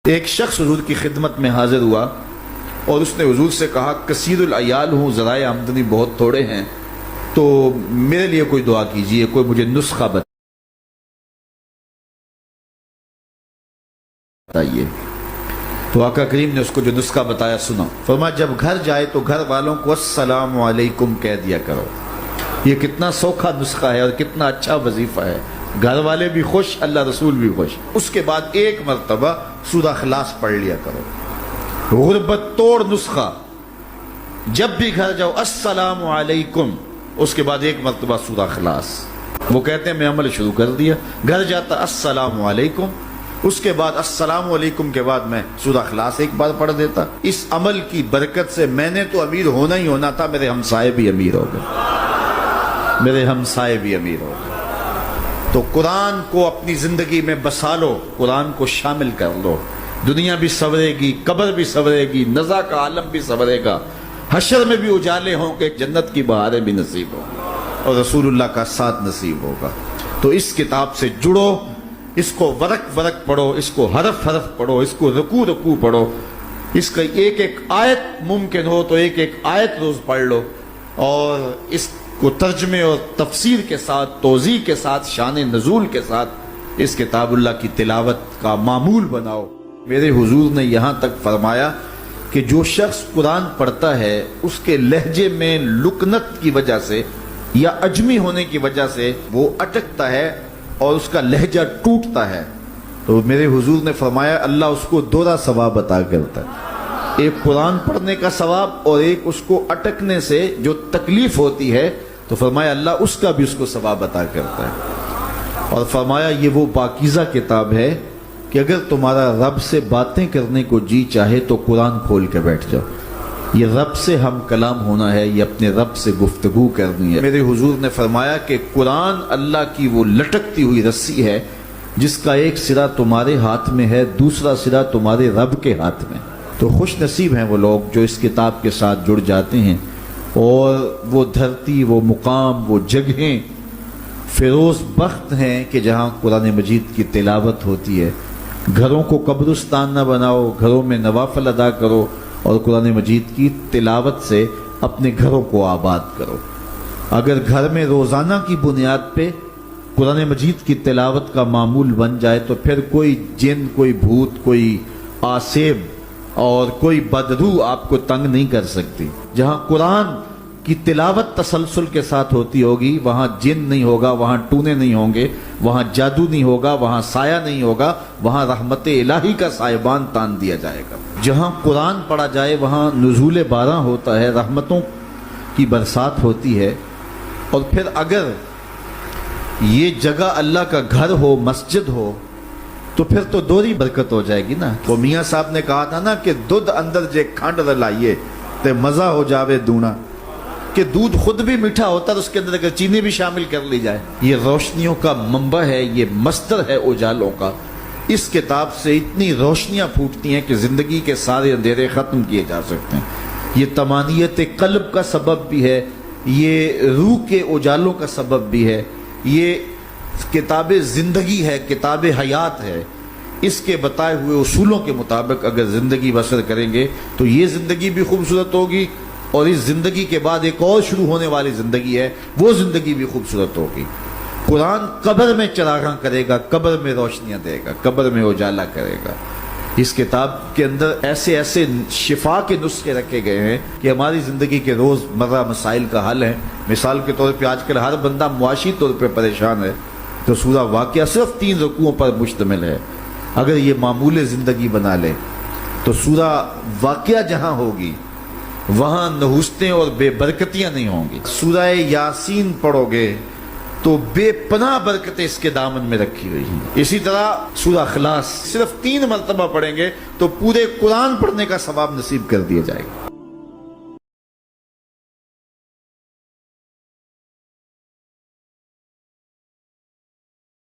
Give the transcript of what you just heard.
ایک شخص حضور کی خدمت میں حاضر ہوا اور اس نے حضور سے کہا کثیر العیال ہوں، ذرائع آمدنی بہت تھوڑے ہیں، تو میرے لیے کوئی دعا کیجئے، کوئی مجھے نسخہ بتائیے۔ تو آقا کریم نے اس کو جو نسخہ بتایا سنا، فرمایا جب گھر جائے تو گھر والوں کو السلام علیکم کہہ دیا کرو۔ یہ کتنا سوکھا نسخہ ہے اور کتنا اچھا وظیفہ ہے، گھر والے بھی خوش، اللہ رسول بھی خوش۔ اس کے بعد ایک مرتبہ سورہ اخلاص پڑھ لیا کرو، غربت توڑ نسخہ۔ جب بھی گھر جاؤ السلام علیکم، اس کے بعد ایک مرتبہ سورہ اخلاص۔ وہ کہتے ہیں میں عمل شروع کر دیا، گھر جاتا السلام علیکم، اس کے بعد السلام علیکم کے بعد میں سورہ اخلاص ایک بار پڑھ دیتا۔ اس عمل کی برکت سے میں نے تو امیر ہونا ہی ہونا تھا، میرے ہمسائے بھی امیر ہو گئے، میرے ہمسائے بھی امیر ہو گئے۔ تو قرآن کو اپنی زندگی میں بسا لو، قرآن کو شامل کر لو، دنیا بھی سنورے گی، قبر بھی سنورے گی، نزا کا عالم بھی سنورے گا، حشر میں بھی اجالے ہوں کہ جنت کی بہاریں بھی نصیب ہوں اور رسول اللہ کا ساتھ نصیب ہوگا۔ تو اس کتاب سے جڑو، اس کو ورق ورق پڑھو، اس کو حرف حرف پڑھو، اس کو رکوع رکوع پڑھو، اس کا ایک ایک آیت ممکن ہو تو ایک ایک آیت روز پڑھ لو، اور اس کو ترجمے اور تفسیر کے ساتھ، توضیح کے ساتھ، شان نزول کے ساتھ اس کتاب اللہ کی تلاوت کا معمول بناؤ۔ میرے حضور نے یہاں تک فرمایا کہ جو شخص قرآن پڑھتا ہے اس کے لہجے میں لکنت کی وجہ سے یا عجمی ہونے کی وجہ سے وہ اٹکتا ہے اور اس کا لہجہ ٹوٹتا ہے، تو میرے حضور نے فرمایا اللہ اس کو دوہرا ثواب عطا کرتا ہے، ایک قرآن پڑھنے کا ثواب اور ایک اس کو اٹکنے سے جو تکلیف ہوتی ہے، تو فرمایا اللہ اس کا بھی اس کو ثواب عطا کرتا ہے۔ اور فرمایا یہ وہ پاکیزہ کتاب ہے کہ اگر تمہارا رب سے باتیں کرنے کو جی چاہے تو قرآن کھول کے بیٹھ جاؤ، یہ رب سے ہم کلام ہونا ہے، یہ اپنے رب سے گفتگو کرنی ہے۔ میرے حضور نے فرمایا کہ قرآن اللہ کی وہ لٹکتی ہوئی رسی ہے جس کا ایک سرا تمہارے ہاتھ میں ہے، دوسرا سرا تمہارے رب کے ہاتھ میں۔ تو خوش نصیب ہیں وہ لوگ جو اس کتاب کے ساتھ جڑ جاتے ہیں، اور وہ دھرتی، وہ مقام، وہ جگہیں فیروز بخت ہیں کہ جہاں قرآن مجید کی تلاوت ہوتی ہے۔ گھروں کو قبرستان نہ بناؤ، گھروں میں نوافل ادا کرو اور قرآن مجید کی تلاوت سے اپنے گھروں کو آباد کرو۔ اگر گھر میں روزانہ کی بنیاد پہ قرآن مجید کی تلاوت کا معمول بن جائے تو پھر کوئی جن، کوئی بھوت، کوئی آسیب اور کوئی بدروح آپ کو تنگ نہیں کر سکتی۔ جہاں قرآن کی تلاوت تسلسل کے ساتھ ہوتی ہوگی وہاں جن نہیں ہوگا، وہاں ٹونے نہیں ہوں گے، وہاں جادو نہیں ہوگا، وہاں سایہ نہیں ہوگا، وہاں رحمت الہی کا سائبان تان دیا جائے گا۔ جہاں قرآن پڑھا جائے وہاں نزول باراں ہوتا ہے، رحمتوں کی برسات ہوتی ہے۔ اور پھر اگر یہ جگہ اللہ کا گھر ہو، مسجد ہو، تو پھر تو دوہری برکت ہو جائے گی نا۔ وہ میاں صاحب نے کہا تھا نا کہ دودھ اندر جے کھنڈ رلائیے تے مزہ ہو جاوے دونا، کہ دودھ خود بھی میٹھا ہوتا ہے تو اس کے اندر اگر چینی بھی شامل کر لی جائے۔ یہ روشنیوں کا منبع ہے، یہ مصدر ہے اجالوں کا۔ اس کتاب سے اتنی روشنیاں پھوٹتی ہیں کہ زندگی کے سارے اندھیرے ختم کیے جا سکتے ہیں۔ یہ طمانیت قلب کا سبب بھی ہے، یہ روح کے اجالوں کا سبب بھی ہے، یہ کتاب زندگی ہے، کتاب حیات ہے۔ اس کے بتائے ہوئے اصولوں کے مطابق اگر زندگی بسر کریں گے تو یہ زندگی بھی خوبصورت ہوگی، اور اس زندگی کے بعد ایک اور شروع ہونے والی زندگی ہے، وہ زندگی بھی خوبصورت ہوگی۔ قرآن قبر میں چراغاں کرے گا، قبر میں روشنیاں دے گا، قبر میں اجالا کرے گا۔ اس کتاب کے اندر ایسے ایسے شفا کے نسخے رکھے گئے ہیں کہ ہماری زندگی کے روز مرہ مسائل کا حل ہے۔ مثال کے طور پہ آج کل ہر بندہ معاشی طور پہ پریشان ہے، تو سورہ واقعہ صرف 3 رکوعوں پر مشتمل ہے۔ اگر یہ معمول زندگی بنا لے تو سورہ واقعہ جہاں ہوگی وہاں نحوستیں اور بے برکتیاں نہیں ہوں گی۔ سورہ یاسین پڑھو گے تو بے پناہ برکتیں اس کے دامن میں رکھی ہوئی ہیں۔ اسی طرح سورہ اخلاص صرف 3 مرتبہ پڑھیں گے تو پورے قرآن پڑھنے کا ثواب نصیب کر دیا جائے گا۔